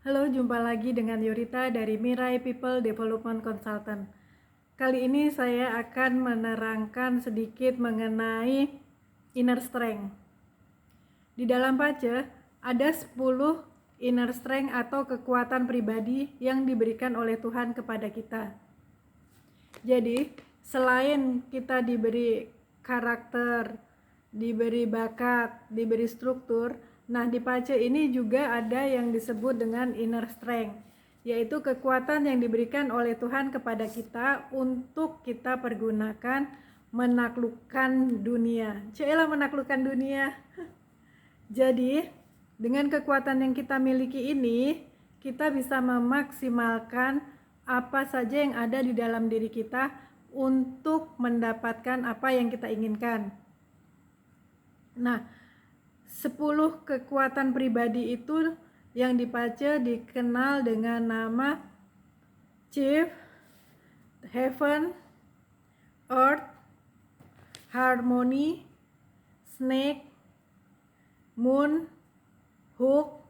Halo, jumpa lagi dengan Yurita dari Mirai People Development Consultant. Kali ini saya akan menerangkan sedikit mengenai inner strength. Di dalam Pace ada 10 inner strength atau kekuatan pribadi yang diberikan oleh Tuhan kepada kita. Jadi, selain kita diberi karakter, diberi bakat, diberi struktur, nah di Pace ini juga ada yang disebut dengan inner strength, yaitu kekuatan yang diberikan oleh Tuhan kepada kita untuk kita pergunakan menaklukkan dunia. Cielah menaklukkan dunia. Jadi, dengan kekuatan yang kita miliki ini, kita bisa memaksimalkan apa saja yang ada di dalam diri kita untuk mendapatkan apa yang kita inginkan. Nah, 10 kekuatan pribadi itu yang di Pace dikenal dengan nama Chief, Heaven, Earth, Harmony, Snake, Moon, Hook,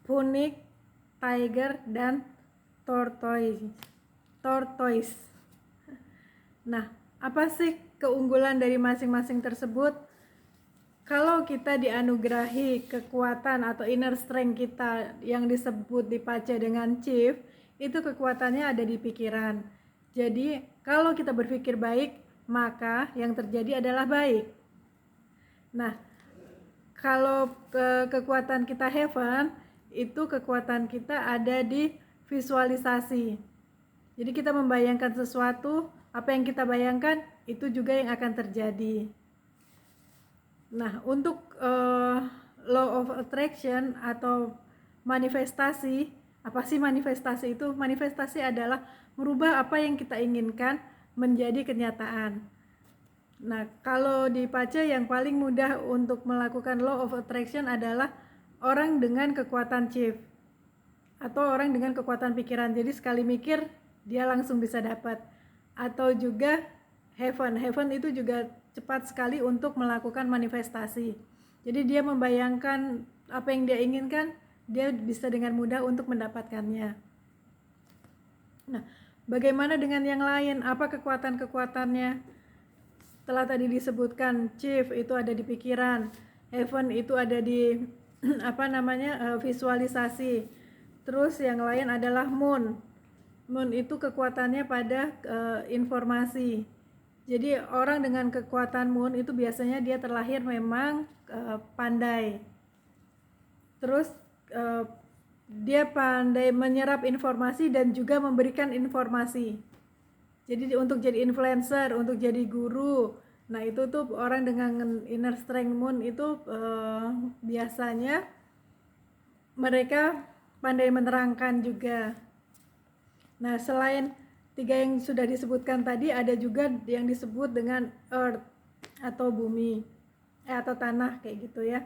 Phoenix, Tiger, dan Tortoise. Nah, apa sih keunggulan dari masing-masing tersebut? Kalau kita dianugerahi kekuatan atau inner strength kita yang disebut di Pace dengan Chief, itu kekuatannya ada di pikiran. Jadi, kalau kita berpikir baik, maka yang terjadi adalah baik. Nah, kalau kekuatan kita Heaven, itu kekuatan kita ada di visualisasi. Jadi kita membayangkan sesuatu, apa yang kita bayangkan itu juga yang akan terjadi. Nah, untuk law of attraction atau manifestasi, apa sih manifestasi itu? Manifestasi adalah merubah apa yang kita inginkan menjadi kenyataan. Nah, kalau di Pace yang paling mudah untuk melakukan law of attraction adalah orang dengan kekuatan Chief atau orang dengan kekuatan pikiran. Jadi sekali mikir dia langsung bisa dapat. Atau juga Heaven itu juga cepat sekali untuk melakukan manifestasi. Jadi dia membayangkan apa yang dia inginkan, dia bisa dengan mudah untuk mendapatkannya. Nah, bagaimana dengan yang lain? Apa kekuatan-kekuatannya? Setelah tadi disebutkan Chief itu ada di pikiran, Heaven itu ada di visualisasi. Terus yang lain adalah Moon itu kekuatannya pada informasi. Jadi orang dengan kekuatan Moon itu biasanya dia terlahir memang pandai. Terus dia pandai menyerap informasi dan juga memberikan informasi. Jadi untuk jadi influencer, untuk jadi guru, nah itu tuh orang dengan inner strength Moon itu biasanya mereka pandai menerangkan juga. Nah, selain 3 yang sudah disebutkan tadi, ada juga yang disebut dengan earth atau bumi atau tanah kayak gitu ya.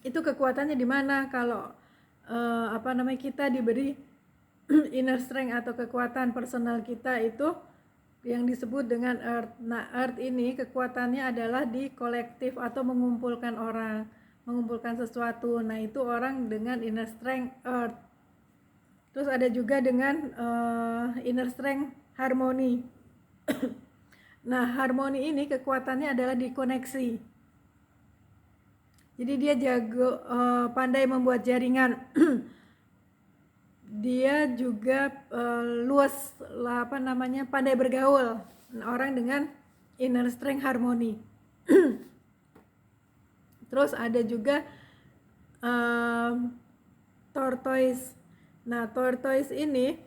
Itu kekuatannya di mana? Kalau kita diberi inner strength atau kekuatan personal kita itu yang disebut dengan earth. Nah, earth ini kekuatannya adalah di kolektif atau mengumpulkan orang, mengumpulkan sesuatu. Nah, itu orang dengan inner strength earth. Terus ada juga dengan inner strength harmony. Nah, harmoni ini kekuatannya adalah di koneksi. Jadi dia jago, pandai membuat jaringan. Dia juga luas pandai bergaul. Nah, orang dengan inner strength harmony. Terus ada juga tortoise. Nah, tortoise ini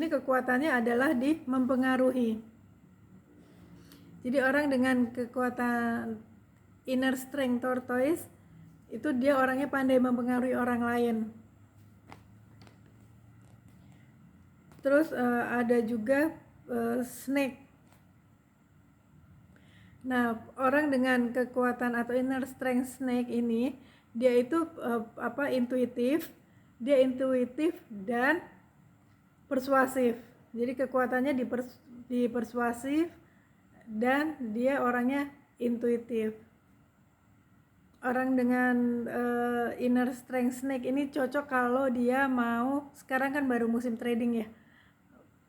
kekuatannya adalah di mempengaruhi. Jadi orang dengan kekuatan inner strength tortoise itu dia orangnya pandai mempengaruhi orang lain. Terus ada juga snake. Nah, orang dengan kekuatan atau inner strength snake ini dia itu intuitif, dan persuasif. Jadi kekuatannya di persuasif dan dia orangnya intuitif. orang dengan inner strength snake ini cocok kalau dia mau, sekarang kan baru musim trading ya,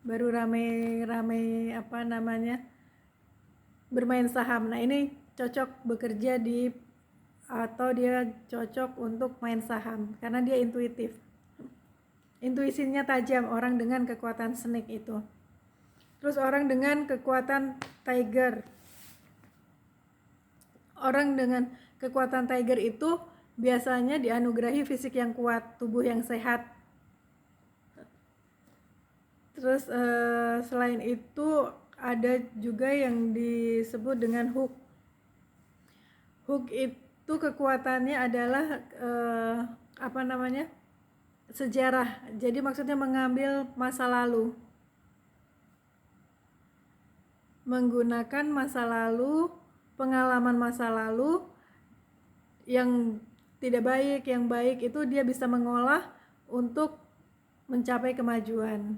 baru rame-rame apa namanya, bermain saham. Nah ini cocok bekerja di, atau dia cocok untuk main saham karena dia intuitif, intuisinya tajam, orang dengan kekuatan snake itu. Terus orang dengan kekuatan tiger, orang dengan kekuatan tiger itu biasanya dianugerahi fisik yang kuat, tubuh yang sehat. Terus selain itu ada juga yang disebut dengan hook. Hook itu kekuatannya adalah apa namanya, sejarah. Jadi maksudnya mengambil masa lalu, menggunakan masa lalu, pengalaman masa lalu yang tidak baik, yang baik itu dia bisa mengolah untuk mencapai kemajuan.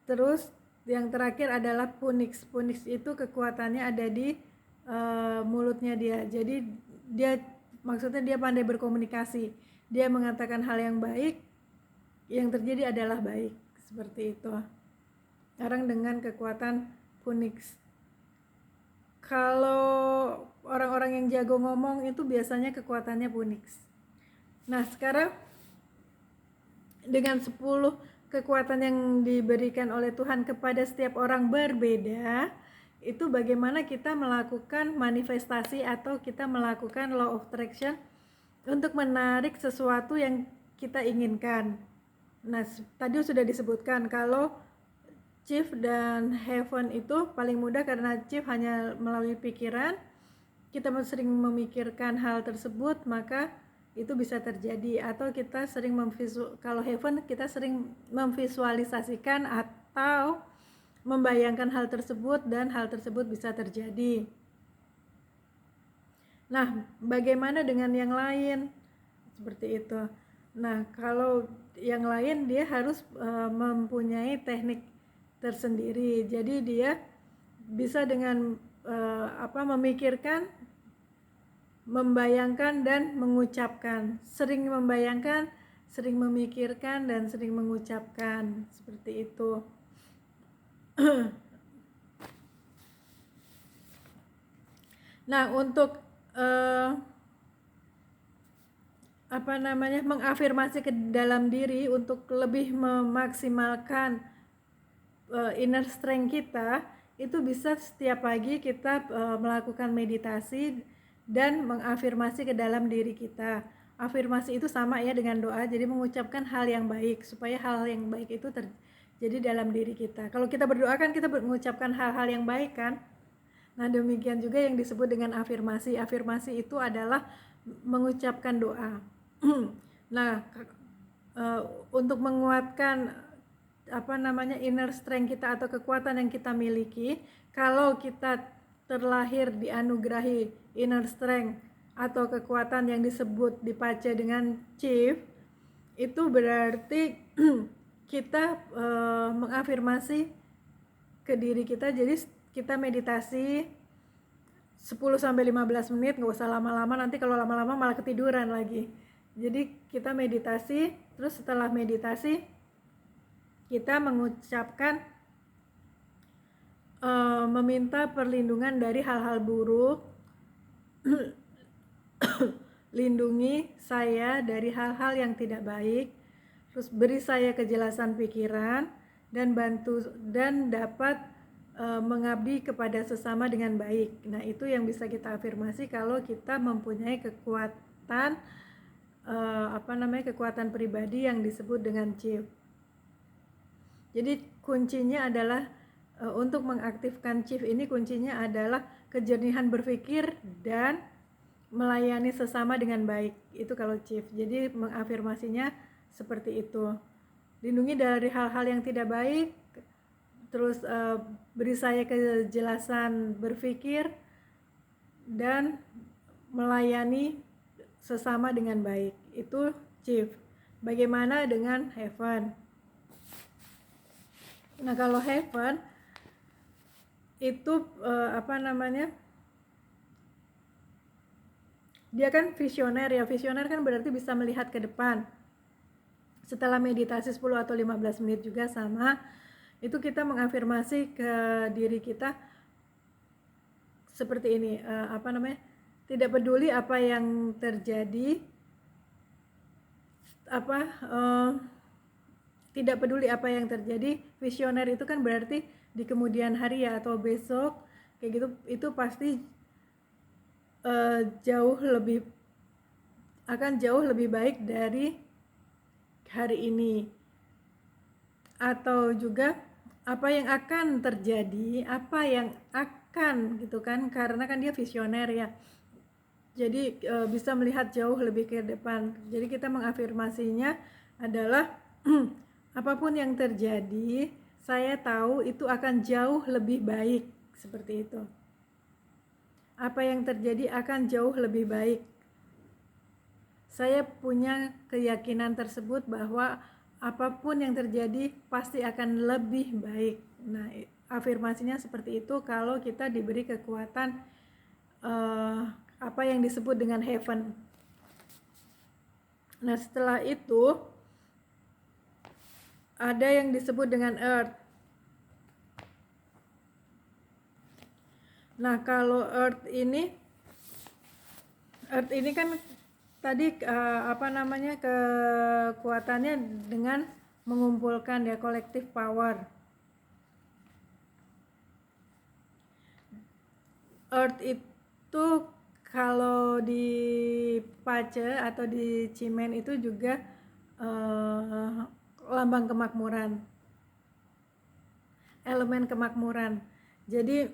Terus yang terakhir adalah punix. Punix itu kekuatannya ada di mulutnya dia. Jadi dia, maksudnya dia pandai berkomunikasi. Dia mengatakan hal yang baik, yang terjadi adalah baik. Seperti itu. Orang dengan kekuatan punix. Kalau orang-orang yang jago ngomong itu biasanya kekuatannya punix. Nah sekarang dengan 10 kekuatan yang diberikan oleh Tuhan kepada setiap orang berbeda, itu bagaimana kita melakukan manifestasi atau kita melakukan law of attraction untuk menarik sesuatu yang kita inginkan. Nah tadi sudah disebutkan kalau chief dan heaven itu paling mudah karena chief hanya melalui pikiran, kita sering memikirkan hal tersebut maka itu bisa terjadi. Atau kita sering kalau heaven kita sering memvisualisasikan atau membayangkan hal tersebut dan hal tersebut bisa terjadi. Nah bagaimana dengan yang lain? Seperti itu. Nah kalau yang lain dia harus mempunyai teknik tersendiri. Jadi dia bisa dengan memikirkan, membayangkan dan mengucapkan. Sering membayangkan, sering memikirkan dan sering mengucapkan. Seperti itu. Nah, untuk mengafirmasi ke dalam diri untuk lebih memaksimalkan inner strength kita, itu bisa setiap pagi kita melakukan meditasi dan mengafirmasi ke dalam diri kita. Afirmasi itu sama ya dengan doa, jadi mengucapkan hal yang baik supaya hal yang baik itu terjadi dalam diri kita. Kalau kita berdoa kan kita mengucapkan hal-hal yang baik kan. Nah demikian juga yang disebut dengan afirmasi. Afirmasi itu adalah mengucapkan doa. Nah untuk menguatkan inner strength kita atau kekuatan yang kita miliki, kalau kita terlahir dianugerahi inner strength atau kekuatan yang disebut dipace dengan chief, itu berarti kita mengafirmasi ke diri kita. Jadi kita meditasi 10-15 menit, nggak usah lama-lama, nanti kalau lama-lama malah ketiduran lagi. Jadi kita meditasi, terus setelah meditasi kita mengucapkan meminta perlindungan dari hal-hal buruk. Lindungi saya dari hal-hal yang tidak baik. Terus beri saya kejelasan pikiran dan bantu dan dapat mengabdi kepada sesama dengan baik. Nah, itu yang bisa kita afirmasi kalau kita mempunyai kekuatan kekuatan pribadi yang disebut dengan chief. Jadi kuncinya adalah untuk mengaktifkan chief ini, kuncinya adalah kejernihan berpikir dan melayani sesama dengan baik. Itu kalau chief. Jadi mengafirmasinya seperti itu. Lindungi dari hal-hal yang tidak baik, terus beri saya kejelasan berpikir dan melayani sesama dengan baik. Itu chief. Bagaimana dengan heaven? Nah, kalau heaven itu dia kan visioner ya. Visioner kan berarti bisa melihat ke depan. Setelah meditasi 10 atau 15 menit juga sama, itu kita mengafirmasi ke diri kita seperti ini, tidak peduli apa yang terjadi, tidak peduli apa yang terjadi. Visioner itu kan berarti di kemudian hari ya, atau besok kayak gitu, itu pasti akan jauh lebih baik dari hari ini. Atau juga apa yang akan terjadi, apa yang akan gitu kan, karena kan dia visioner ya. Jadi bisa melihat jauh lebih ke depan. Jadi kita mengafirmasinya adalah apapun yang terjadi, saya tahu itu akan jauh lebih baik, seperti itu. Apa yang terjadi akan jauh lebih baik. Saya punya keyakinan tersebut bahwa apapun yang terjadi pasti akan lebih baik. Nah, afirmasinya seperti itu kalau kita diberi kekuatan apa yang disebut dengan heaven. Nah, setelah itu ada yang disebut dengan earth. Nah, kalau earth ini kan tadi kekuatannya dengan mengumpulkan ya, collective power. Earth itu kalau di Pace atau di Cimen itu juga lambang kemakmuran, elemen kemakmuran. Jadi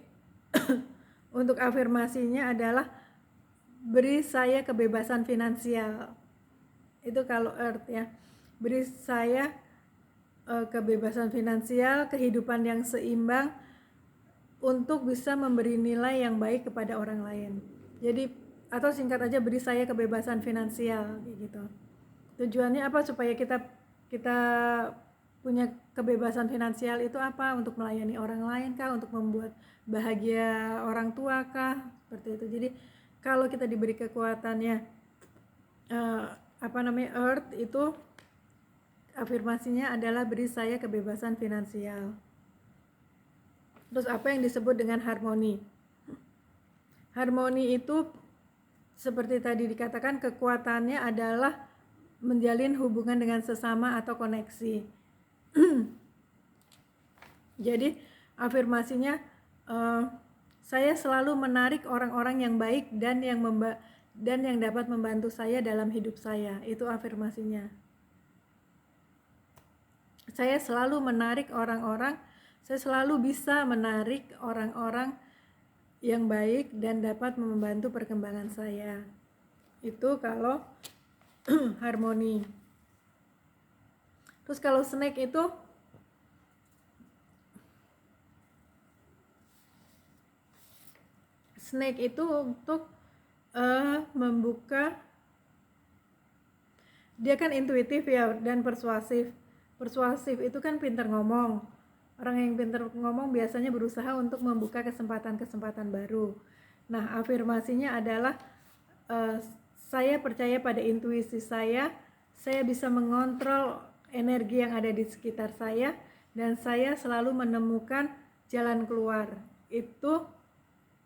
untuk afirmasinya adalah beri saya kebebasan finansial. Itu kalau earth ya. Beri saya kebebasan finansial, kehidupan yang seimbang untuk bisa memberi nilai yang baik kepada orang lain. Jadi atau singkat aja, beri saya kebebasan finansial kayak gitu. Tujuannya apa? Supaya kita punya kebebasan finansial itu apa? Untuk melayani orang lain kah? Untuk membuat bahagia orang tua kah? Seperti itu. Jadi kalau kita diberi kekuatannya earth, itu afirmasinya adalah beri saya kebebasan finansial. Terus apa yang disebut dengan harmoni? Harmoni itu seperti tadi dikatakan, kekuatannya adalah menjalin hubungan dengan sesama atau koneksi. Jadi afirmasinya saya selalu menarik orang-orang yang baik dan yang dapat membantu saya dalam hidup saya. Itu afirmasinya. Saya selalu menarik saya selalu bisa menarik orang-orang yang baik dan dapat membantu perkembangan saya. Itu kalau harmoni. Terus kalau snake itu untuk membuka, dia kan intuitif ya dan persuasif. Persuasif itu kan pintar ngomong. Orang yang pintar ngomong biasanya berusaha untuk membuka kesempatan-kesempatan baru. Nah, afirmasinya adalah saya percaya pada intuisi saya bisa mengontrol energi yang ada di sekitar saya, dan saya selalu menemukan jalan keluar. Itu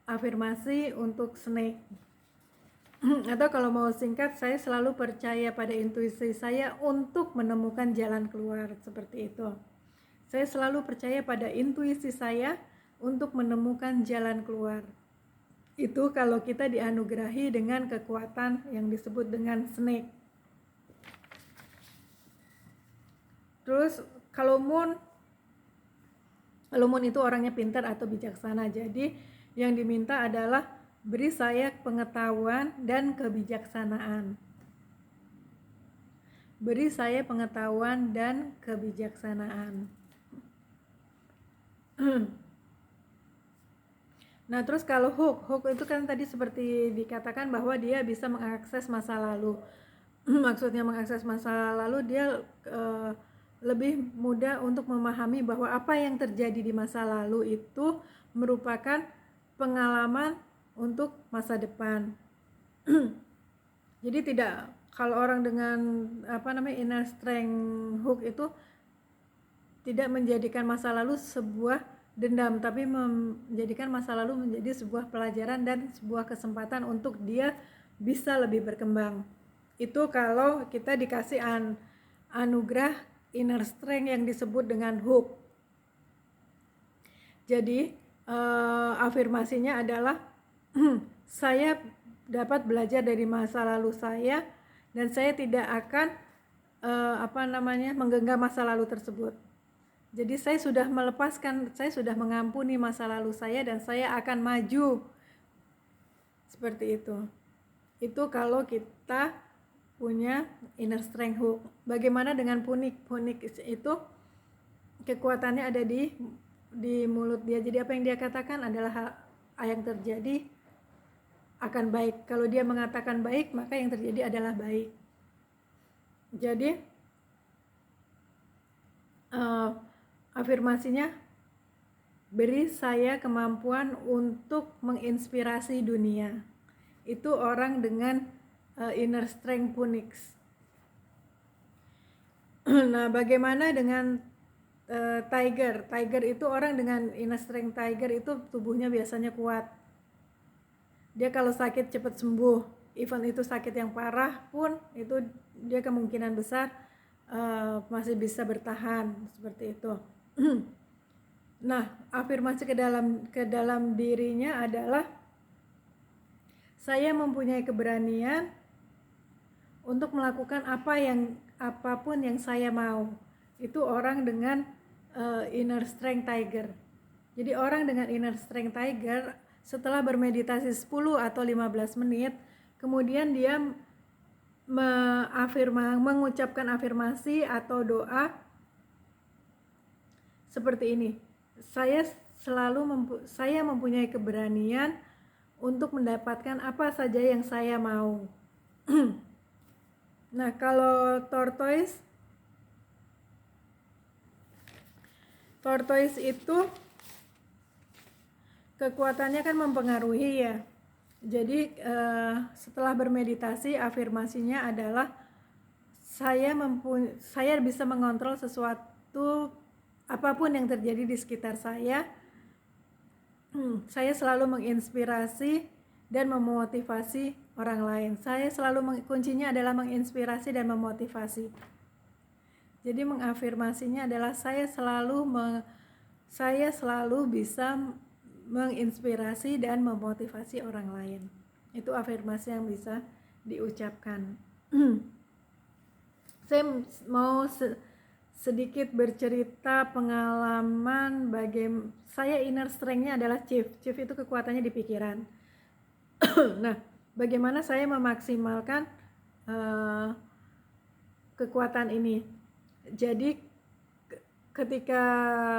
afirmasi untuk snake. Atau kalau mau singkat, saya selalu percaya pada intuisi saya untuk menemukan jalan keluar, seperti itu. Saya selalu percaya pada intuisi saya untuk menemukan jalan keluar. Itu kalau kita dianugerahi dengan kekuatan yang disebut dengan snake. Terus kalau moon itu orangnya pintar atau bijaksana. Jadi yang diminta adalah beri saya pengetahuan dan kebijaksanaan. Beri saya pengetahuan dan kebijaksanaan. Nah, terus kalau hook itu kan tadi seperti dikatakan bahwa dia bisa mengakses masa lalu. Maksudnya mengakses masa lalu, dia lebih mudah untuk memahami bahwa apa yang terjadi di masa lalu itu merupakan pengalaman untuk masa depan. Jadi tidak, kalau orang dengan inner strength hook itu tidak menjadikan masa lalu sebuah dendam, tapi menjadikan masa lalu menjadi sebuah pelajaran dan sebuah kesempatan untuk dia bisa lebih berkembang. Itu kalau kita dikasih anugerah inner strength yang disebut dengan hook. Jadi afirmasinya adalah saya dapat belajar dari masa lalu saya dan saya tidak akan menggenggam masa lalu tersebut. Jadi saya sudah melepaskan, saya sudah mengampuni masa lalu saya dan saya akan maju. Seperti itu. Itu kalau kita punya inner strength hook. Bagaimana dengan punik? Punik itu kekuatannya ada di mulut dia. Jadi apa yang dia katakan adalah yang terjadi akan baik. Kalau dia mengatakan baik, maka yang terjadi adalah baik. Jadi afirmasinya, beri saya kemampuan untuk menginspirasi dunia. Itu orang dengan inner strength punix. Nah, bagaimana dengan tiger? Tiger itu orang dengan inner strength tiger itu tubuhnya biasanya kuat. Dia kalau sakit cepat sembuh. Even itu sakit yang parah pun itu dia kemungkinan besar masih bisa bertahan, seperti itu. Nah, afirmasi ke dalam dirinya adalah saya mempunyai keberanian untuk melakukan apapun yang saya mau. Itu orang dengan inner strength tiger. Jadi orang dengan inner strength tiger setelah bermeditasi 10 atau 15 menit, kemudian dia mengucapkan afirmasi atau doa seperti ini. Saya mempunyai keberanian untuk mendapatkan apa saja yang saya mau. Nah, kalau tortoise itu kekuatannya kan mempengaruhi ya. Jadi setelah bermeditasi, afirmasinya adalah saya bisa mengontrol sesuatu apapun yang terjadi di sekitar saya. Saya selalu menginspirasi dan memotivasi orang lain. Kuncinya adalah menginspirasi dan memotivasi. Jadi mengafirmasinya adalah saya selalu bisa menginspirasi dan memotivasi orang lain. Itu afirmasi yang bisa diucapkan. Saya mau sedikit bercerita pengalaman bagaimana saya inner strength-nya adalah chief itu kekuatannya di pikiran. Nah, bagaimana saya memaksimalkan kekuatan ini. Jadi ketika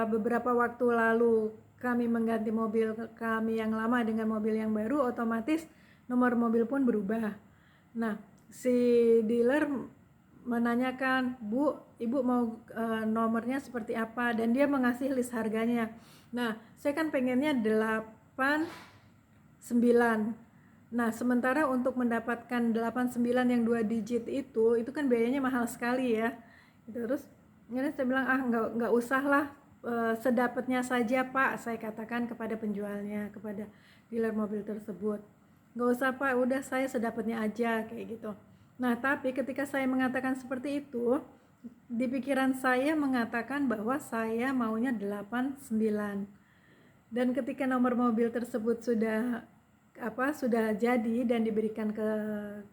beberapa waktu lalu kami mengganti mobil kami yang lama dengan mobil yang baru, otomatis nomor mobil pun berubah. Nah, si dealer menanyakan, Bu, Ibu mau nomornya seperti apa, dan dia mengasih list harganya. Nah, saya kan pengennya 89. Nah, sementara untuk mendapatkan 89 yang 2 digit itu kan biayanya mahal sekali ya. Terus saya bilang, nggak usah lah, sedapatnya saja Pak, saya katakan kepada penjualnya, kepada dealer mobil tersebut. Nggak usah Pak, udah saya sedapatnya aja, kayak gitu. Nah, tapi ketika saya mengatakan seperti itu, di pikiran saya mengatakan bahwa saya maunya 89. Dan ketika nomor mobil tersebut sudah jadi dan diberikan ke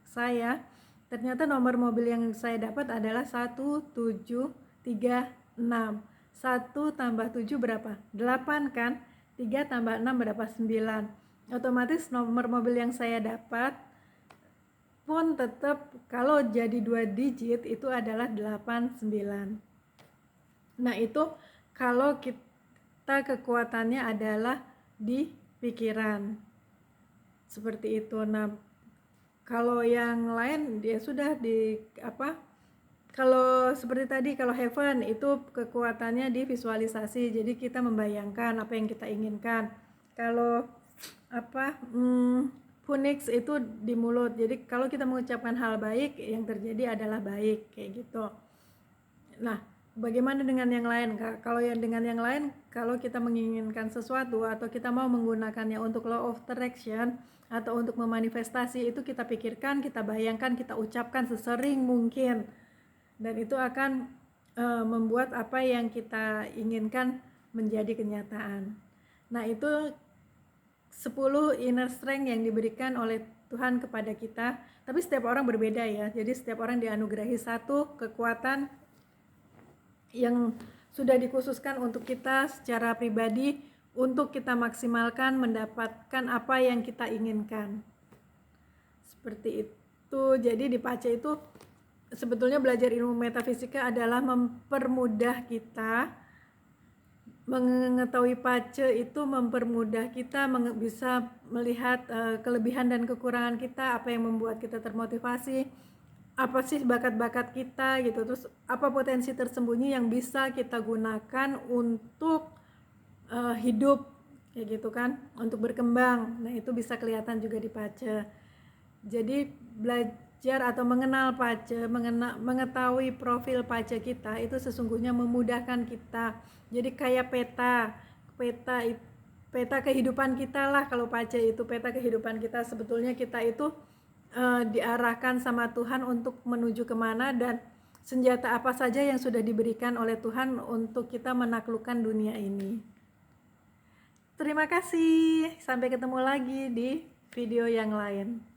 saya, ternyata nomor mobil yang saya dapat adalah 1736. 1 tambah 7 berapa? 8 kan? 3 tambah 6 berapa? 9. Otomatis nomor mobil yang saya dapat pun tetap kalau jadi 2 digit itu adalah 89. Nah, itu kalau kita kekuatannya adalah di pikiran. Seperti itu. Nah, kalau yang lain dia sudah kalau seperti tadi, kalau heaven itu kekuatannya di visualisasi. Jadi kita membayangkan apa yang kita inginkan. Kalau Phoenix itu di mulut. Jadi kalau kita mengucapkan hal baik, yang terjadi adalah baik, kayak gitu. Nah, bagaimana dengan yang lain, Kak? Kalau yang dengan yang lain, kalau kita menginginkan sesuatu atau kita mau menggunakannya untuk law of attraction atau untuk memanifestasi, itu kita pikirkan, kita bayangkan, kita ucapkan sesering mungkin. Dan itu akan membuat apa yang kita inginkan menjadi kenyataan. Nah, itu 10 inner strength yang diberikan oleh Tuhan kepada kita. Tapi setiap orang berbeda ya. Jadi setiap orang dianugerahi satu kekuatan yang sudah dikhususkan untuk kita secara pribadi, untuk kita maksimalkan mendapatkan apa yang kita inginkan. Seperti itu. Jadi di PACE itu sebetulnya belajar ilmu metafisika adalah mempermudah kita. Mengetahui PACE itu mempermudah kita bisa melihat kelebihan dan kekurangan kita, apa yang membuat kita termotivasi, apa sih bakat-bakat kita gitu, terus apa potensi tersembunyi yang bisa kita gunakan untuk hidup kayak gitu kan, untuk berkembang. Nah, itu bisa kelihatan juga di PACE. Jadi belajar atau mengenal PACE, mengetahui profil PACE kita itu sesungguhnya memudahkan kita. Jadi kayak peta kehidupan kita lah. Kalau PACE itu peta kehidupan kita, sebetulnya kita itu diarahkan sama Tuhan untuk menuju kemana dan senjata apa saja yang sudah diberikan oleh Tuhan untuk kita menaklukkan dunia ini. Terima kasih, sampai ketemu lagi di video yang lain.